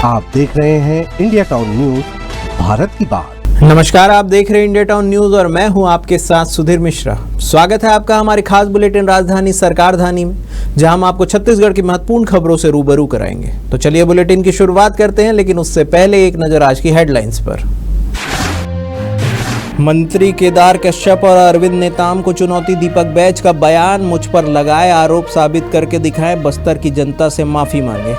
आप देख रहे हैं इंडिया टाउन न्यूज, भारत की बात। नमस्कार, आप देख रहे हैं इंडिया टाउन न्यूज और मैं हूं आपके साथ सुधीर मिश्रा। स्वागत है आपका हमारे खास बुलेटिन राजधानी सरकारधानी में, जहां हम आपको छत्तीसगढ़ की महत्वपूर्ण खबरों से रूबरू कराएंगे। तो चलिए बुलेटिन की शुरुआत करते हैं, लेकिन उससे पहले एक नजर आज की हेडलाइंस पर। मंत्री केदार कश्यप और अरविंद नेताम को चुनौती, दीपक बैज का बयान, मुझ पर लगाए आरोप साबित करके दिखाएं, बस्तर की जनता से माफी मांगे।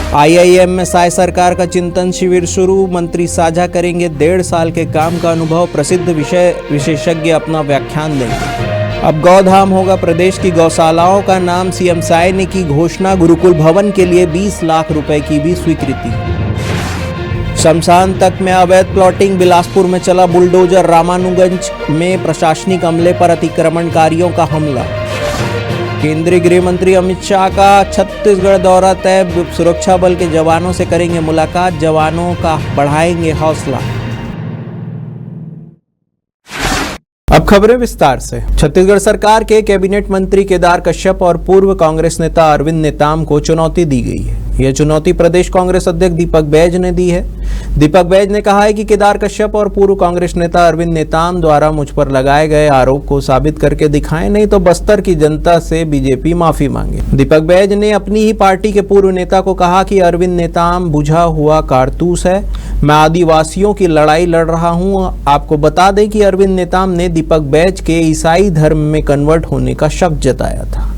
IIM में साय सरकार का चिंतन शिविर शुरू, मंत्री साझा करेंगे 1.5 साल के काम का अनुभव, प्रसिद्ध विषय विशेषज्ञ अपना व्याख्यान देंगे। अब गौधाम होगा प्रदेश की गौशालाओं का नाम, CM साय ने की घोषणा, गुरुकुल भवन के लिए 20 लाख रुपए की भी स्वीकृति। शमशान तक में अवैध प्लॉटिंग, बिलासपुर में चला बुलडोजर, रामानुगंज में प्रशासनिक अमले पर अतिक्रमणकारियों का हमला। केंद्रीय गृह मंत्री अमित शाह का छत्तीसगढ़ दौरा तय, सुरक्षा बल के जवानों से करेंगे मुलाकात, जवानों का बढ़ाएंगे हौसला। अब खबरें विस्तार से। छत्तीसगढ़ सरकार के कैबिनेट मंत्री केदार कश्यप और पूर्व कांग्रेस नेता अरविंद नेताम को चुनौती दी गई है। यह चुनौती प्रदेश कांग्रेस अध्यक्ष दीपक बैज ने दी है। दीपक बैज ने कहा है कि केदार कश्यप और पूर्व कांग्रेस नेता अरविंद नेताम द्वारा मुझ पर लगाए गए आरोप को साबित करके दिखाएं, नहीं तो बस्तर की जनता से बीजेपी माफी मांगे। दीपक बैज ने अपनी ही पार्टी के पूर्व नेता को कहा कि अरविंद नेताम बुझा हुआ कारतूस है, मैं आदिवासियों की लड़ाई लड़ रहा हूं। आपको बता दें कि अरविंद नेताम ने दीपक बैज के ईसाई धर्म में कन्वर्ट होने का शक जताया था।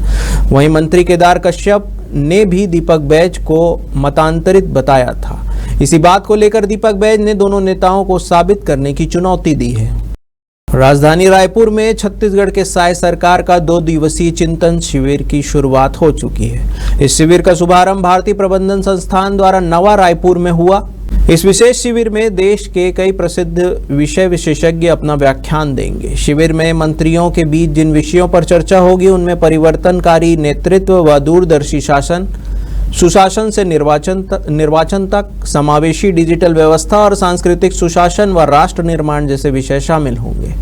वहीं मंत्री केदार कश्यप ने भी दीपक बैज को मतांतरित बताया था। इसी बात को लेकर दीपक बैज ने दोनों नेताओं को साबित करने की चुनौती दी है। राजधानी रायपुर में छत्तीसगढ़ के साय सरकार का 2 दिवसीय चिंतन शिविर की शुरुआत हो चुकी है। इस शिविर का शुभारंभ भारतीय प्रबंधन संस्थान द्वारा नवा रायपुर में हुआ। इस विशेष शिविर में देश के कई प्रसिद्ध विषय विशेषज्ञ अपना व्याख्यान देंगे। शिविर में मंत्रियों के बीच जिन विषयों पर चर्चा होगी उनमें परिवर्तनकारी नेतृत्व व दूरदर्शी शासन, सुशासन से निर्वाचन तक, समावेशी डिजिटल व्यवस्था और सांस्कृतिक सुशासन व राष्ट्र निर्माण जैसे विषय शामिल होंगे।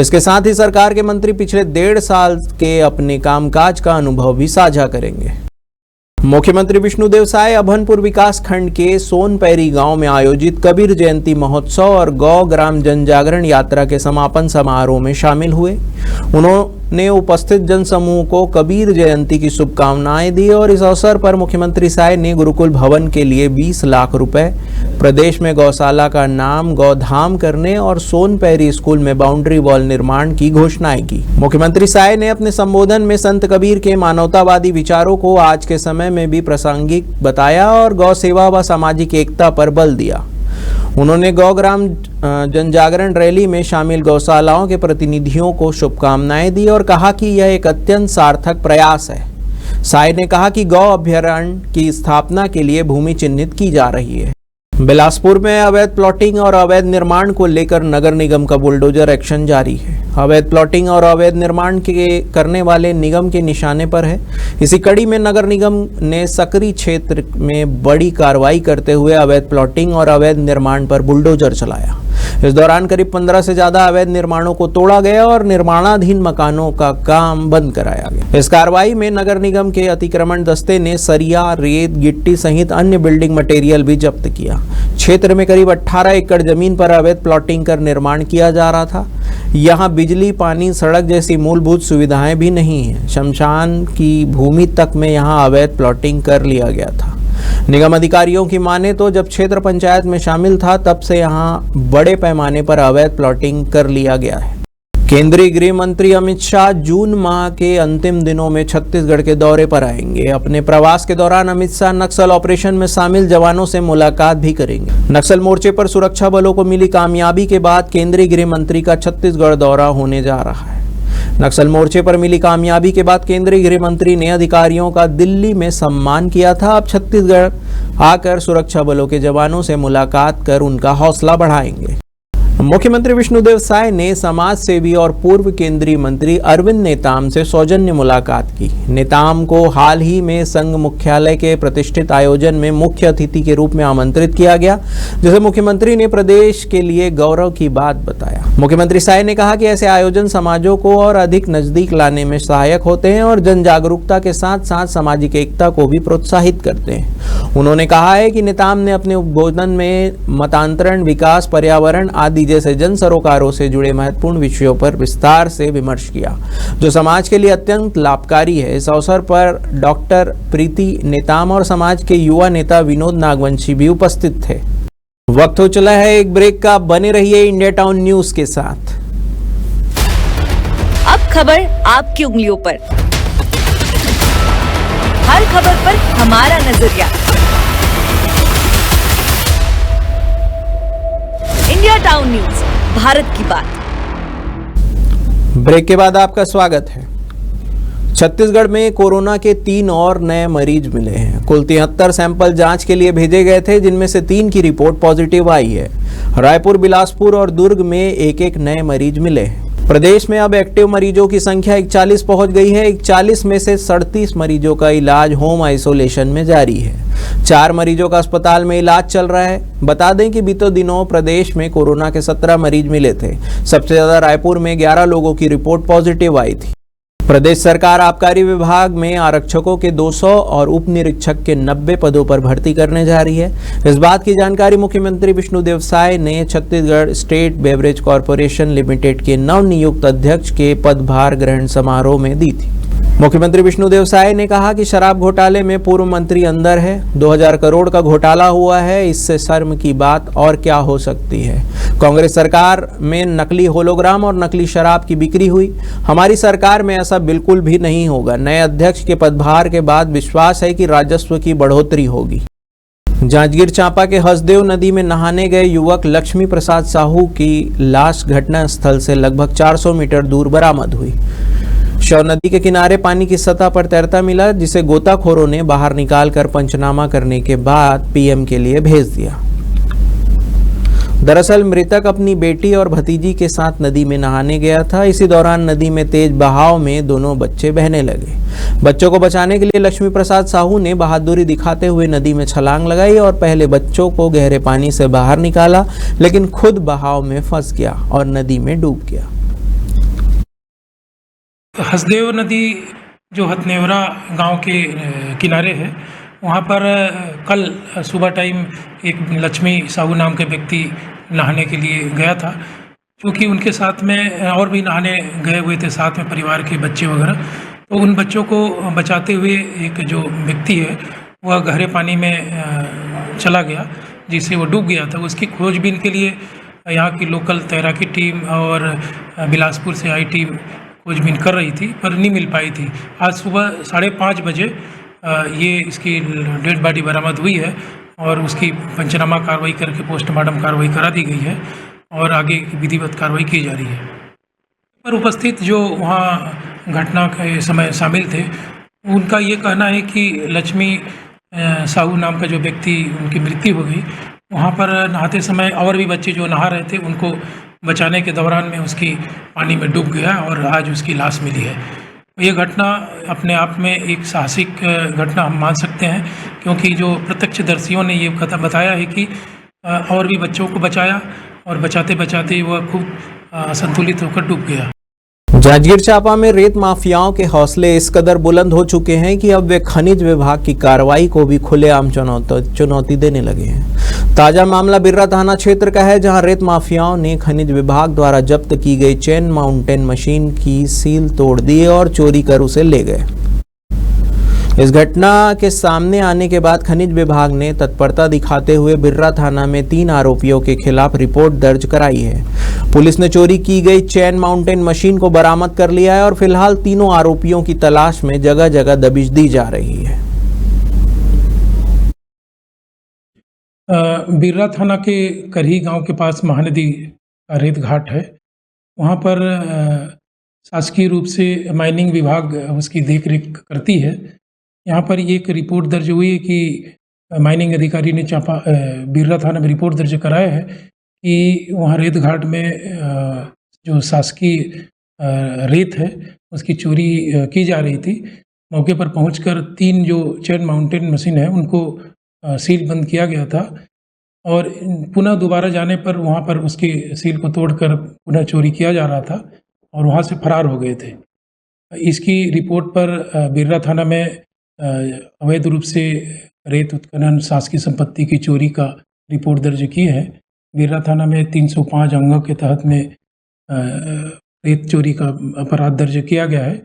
इसके साथ ही सरकार के मंत्री पिछले 1.5 साल के अपने कामकाज का अनुभव भी साझा करेंगे। मुख्यमंत्री विष्णुदेव साय अभनपुर विकास खंड के सोनपैरी गांव में आयोजित कबीर जयंती महोत्सव और गौ ग्राम जन जागरण यात्रा के समापन समारोह में शामिल हुए। उन्होंने उपस्थित जनसमूह को कबीर जयंती की शुभकामनाएं दी और इस अवसर पर मुख्यमंत्री साय ने गुरुकुल भवन के लिए 20 लाख रुपए, प्रदेश में गौशाला का नाम गौधाम करने और सोनपैरी स्कूल में बाउंड्री वॉल निर्माण की घोषणाएं की। मुख्यमंत्री साय ने अपने संबोधन में संत कबीर के मानवतावादी विचारों को आज के समय में भी प्रासंगिक बताया और गौ सेवा व सामाजिक एकता पर बल दिया। उन्होंने गौग्राम जनजागरण रैली में शामिल गौशालाओं के प्रतिनिधियों को शुभकामनाएं दी और कहा कि यह एक अत्यंत सार्थक प्रयास है। साय ने कहा कि गौ अभयारण्य की स्थापना के लिए भूमि चिन्हित की जा रही है। बिलासपुर में अवैध प्लॉटिंग और अवैध निर्माण को लेकर नगर निगम का बुलडोजर एक्शन जारी है। अवैध प्लॉटिंग और अवैध निर्माण के करने वाले निगम के निशाने पर है। इसी कड़ी में नगर निगम ने सकरी क्षेत्र में बड़ी कार्रवाई करते हुए अवैध प्लॉटिंग और अवैध निर्माण पर बुलडोजर चलाया। इस दौरान करीब 15 से ज्यादा अवैध निर्माणों को तोड़ा गया और निर्माणाधीन मकानों का काम बंद कराया गया। इस कार्रवाई में नगर निगम के अतिक्रमण दस्ते ने सरिया, रेत, गिट्टी सहित अन्य बिल्डिंग मटेरियल भी जब्त किया। क्षेत्र में करीब 18 एकड़ जमीन पर अवैध प्लॉटिंग कर निर्माण किया जा रहा था। यहाँ बिजली, पानी, सड़क जैसी मूलभूत सुविधाएं भी नहीं है। शमशान की भूमि तक में यहाँ अवैध प्लॉटिंग कर लिया गया था। निगम अधिकारियों की माने तो जब क्षेत्र पंचायत में शामिल था तब से यहाँ बड़े पैमाने पर अवैध प्लॉटिंग कर लिया गया है। केंद्रीय गृह मंत्री अमित शाह जून माह के अंतिम दिनों में छत्तीसगढ़ के दौरे पर आएंगे। अपने प्रवास के दौरान अमित शाह नक्सल ऑपरेशन में शामिल जवानों से मुलाकात भी करेंगे। नक्सल मोर्चे पर सुरक्षा बलों को मिली कामयाबी के बाद केंद्रीय गृह मंत्री का छत्तीसगढ़ दौरा होने जा रहा है। नक्सल मोर्चे पर मिली कामयाबी के बाद केंद्रीय गृह मंत्री ने अधिकारियों का दिल्ली में सम्मान किया था। अब छत्तीसगढ़ आकर सुरक्षा बलों के जवानों से मुलाकात कर उनका हौसला बढ़ाएंगे। मुख्यमंत्री विष्णुदेव साय ने समाज सेवी और पूर्व केंद्रीय मंत्री अरविंद नेताम से सौजन्य मुलाकात की। नेताम को हाल ही में संघ मुख्यालय के प्रतिष्ठित आयोजन में मुख्य अतिथि के रूप में आमंत्रित किया गया, जिसे मुख्यमंत्री ने प्रदेश के लिए गौरव की बात बताया। मुख्यमंत्री साय ने कहा कि ऐसे आयोजन समाजों को और अधिक नजदीक लाने में सहायक होते हैं और जन जागरूकता के साथ साथ सामाजिक एकता को भी प्रोत्साहित करते हैं। उन्होंने कहा है कि नेताम ने अपने उद्बोधन में मतांतरण, विकास, पर्यावरण आदि जैसे जन सरोकारों से जुड़े महत्वपूर्ण विषयों पर विस्तार से विमर्श किया, जो समाज के लिए अत्यंत लाभकारी है। इस अवसर पर डॉक्टर प्रीति नेताम और समाज के युवा नेता विनोद नागवंशी भी उपस्थित थे। वक्त हो चला है एक ब्रेक का, बने रहिए इंडिया टाउन न्यूज के साथ। अब खबर आपकी उंगलियों पर, हर खबर पर हमारा नजरिया। इंडिया टाउन न्यूज, भारत की बात। ब्रेक के बाद आपका स्वागत है। छत्तीसगढ़ में कोरोना के 3 और नए मरीज मिले हैं। कुल 73 सैंपल जांच के लिए भेजे गए थे, जिनमें से 3 की रिपोर्ट पॉजिटिव आई है। रायपुर, बिलासपुर और दुर्ग में एक मरीज मिले हैं। प्रदेश में अब एक्टिव मरीजों की संख्या 41 पहुंच गई है। 41 में से 37 मरीजों का इलाज होम आइसोलेशन में जारी है। 4 मरीजों का अस्पताल में इलाज चल रहा है। बता दें कि बीते दिनों प्रदेश में कोरोना के 17 मरीज मिले थे। सबसे ज्यादा रायपुर में 11 लोगों की रिपोर्ट पॉजिटिव आई थी। प्रदेश सरकार आबकारी विभाग में आरक्षकों के 200 और उप निरीक्षक के 90 पदों पर भर्ती करने जा रही है। इस बात की जानकारी मुख्यमंत्री विष्णुदेव साय ने Chhattisgarh state beverage corporation limited के नवनियुक्त अध्यक्ष के पदभार ग्रहण समारोह में दी थी। मुख्यमंत्री विष्णुदेव साय ने कहा कि शराब घोटाले में पूर्व मंत्री अंदर है। 2000 करोड़ का घोटाला हुआ है, इससे शर्म की बात और क्या हो सकती है। कांग्रेस सरकार में नकली होलोग्राम और नकली शराब की बिक्री हुई। हमारी सरकार में ऐसा बिल्कुल भी नहीं होगा। नए अध्यक्ष के पदभार के बाद विश्वास है कि राजस्व की बढ़ोतरी होगी। जांजगीर चांपा के हसदेव नदी में नहाने गए युवक लक्ष्मी प्रसाद साहू की लाश घटना स्थल से लगभग 400 मीटर दूर बरामद हुई। शव नदी के किनारे पानी की सतह पर तैरता मिला, जिसे गोताखोरों ने बाहर निकालकर पंचनामा करने के बाद पीएम के लिए भेज दिया। दरअसल मृतक अपनी बेटी और भतीजी के साथ नदी में नहाने गया था। इसी दौरान नदी में तेज बहाव में दोनों बच्चे बहने लगे। बच्चों को बचाने के लिए लक्ष्मी प्रसाद साहू ने बहादुरी दिखाते हुए नदी में छलांग लगाई और पहले बच्चों को गहरे पानी से बाहर निकाला, लेकिन खुद बहाव में फंस गया और नदी में डूब गया। हसदेव नदी जो हथनेवरा गांव के किनारे है, वहाँ पर कल सुबह टाइम एक लक्ष्मी साहू नाम के व्यक्ति नहाने के लिए गया था। क्योंकि उनके साथ में और भी नहाने गए हुए थे, साथ में परिवार के बच्चे वगैरह, तो उन बच्चों को बचाते हुए एक जो व्यक्ति है वह गहरे पानी में चला गया, जिससे वो डूब गया था। उसकी खोजबीन के लिए यहाँ की लोकल तैराकी टीम और बिलासपुर से आई टीम खोजबीन कर रही थी, पर नहीं मिल पाई थी। आज सुबह 5:30 बजे ये इसकी डेड बॉडी बरामद हुई है और उसकी पंचनामा कार्रवाई करके पोस्टमार्टम कार्रवाई करा दी गई है और आगे की विधिवत कार्रवाई की जा रही है। पर उपस्थित जो वहाँ घटना के समय शामिल थे, उनका ये कहना है कि लक्ष्मी साहू नाम का जो व्यक्ति, उनकी मृत्यु हो गई। वहाँ पर नहाते समय और भी बच्चे जो नहा रहे थे, उनको बचाने के दौरान में उसकी पानी में डूब गया और आज उसकी लाश मिली है। ये घटना अपने आप में एक साहसिक घटना हम मान सकते हैं, क्योंकि जो प्रत्यक्षदर्शियों ने ये बताया है कि और भी बच्चों को बचाया और बचाते बचाते वह खूब संतुलित होकर डूब गया। जांजगीर चांपा में रेत माफियाओं के हौसले इस कदर बुलंद हो चुके हैं कि अब वे खनिज विभाग की कार्रवाई को भी खुलेआम चुनौती देने लगे हैं। ताजा मामला बिर्रा थाना क्षेत्र का है, जहां रेत माफियाओं ने खनिज विभाग द्वारा जब्त की गई चैन माउंटेन मशीन की सील तोड़ दी और चोरी कर उसे ले गए। इस घटना के सामने आने के बाद खनिज विभाग ने तत्परता दिखाते हुए बिर्रा थाना में 3 आरोपियों के खिलाफ रिपोर्ट दर्ज कराई है। पुलिस ने चोरी की गई चैन माउंटेन मशीन को बरामद कर लिया है और फिलहाल तीनों आरोपियों की तलाश में जगह जगह दबिश दी जा रही है। बिर्रा थाना के करही गांव के पास महानदी का रेत घाट है। वहां पर शासकीय रूप से माइनिंग विभाग उसकी देखरेख करती है। यहाँ पर एक रिपोर्ट दर्ज हुई है कि माइनिंग अधिकारी ने बिर्रा थाना में रिपोर्ट दर्ज कराया है कि वहाँ रेत घाट में जो शासकीय रेत है उसकी चोरी की जा रही थी। मौके पर पहुंचकर 3 जो चैन माउंटेन मशीन है उनको सील बंद किया गया था और पुनः दोबारा जाने पर वहाँ पर उसकी सील को तोड़कर पुनः चोरी किया जा रहा था और वहाँ से फरार हो गए थे। इसकी रिपोर्ट पर बिर्रा थाना में अवैध रूप से रेत उत्खनन, शासकीय संपत्ति की चोरी का रिपोर्ट दर्ज की है। बिर्रा थाना में 305 अंगों के तहत में रेत चोरी का अपराध दर्ज किया गया है।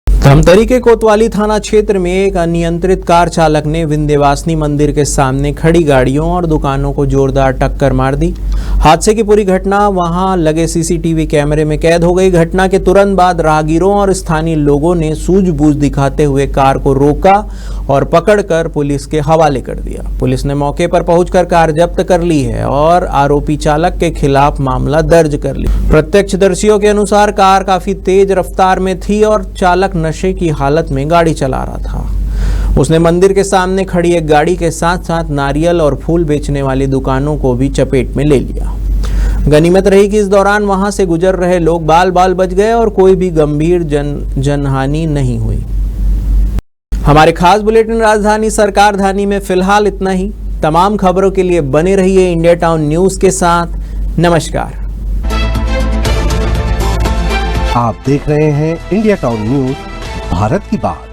धमतरी के कोतवाली थाना क्षेत्र में एक अनियंत्रित कार चालक ने विंध्यवासिनी मंदिर के सामने खड़ी गाड़ियों और दुकानों को जोरदार टक्कर मार दी। हादसे की पूरी घटना वहां लगे सीसीटीवी कैमरे में कैद हो गई। घटना के तुरंत बाद राहगीरों और स्थानीय लोगों ने सूझबूझ दिखाते हुए कार को रोका और पकड़कर पुलिस के हवाले कर दिया। पुलिस ने मौके पर पहुंचकर कार जब्त कर ली है और आरोपी चालक के खिलाफ मामला दर्ज कर लिया। प्रत्यक्षदर्शियों के अनुसार कार काफी तेज रफ्तार में थी और चालक नशे की हालत में गाड़ी चला रहा था। उसने मंदिर के सामने खड़ी एक गाड़ी के साथ साथ नारियल और फूल बेचने वाली दुकानों को भी चपेट में ले लिया। गनीमत रही कि इस दौरान वहां से गुजर रहे लोग बाल बाल बच गए और कोई भी गंभीर जनहानि नहीं हुई। हमारे खास बुलेटिन राजधानी सरकार धानी में फिलहाल इतना ही। तमाम खबरों के लिए बने रहिए इंडिया टाउन न्यूज के साथ। नमस्कार। आप देख रहे हैं इंडिया टाउन न्यूज, भारत की बात।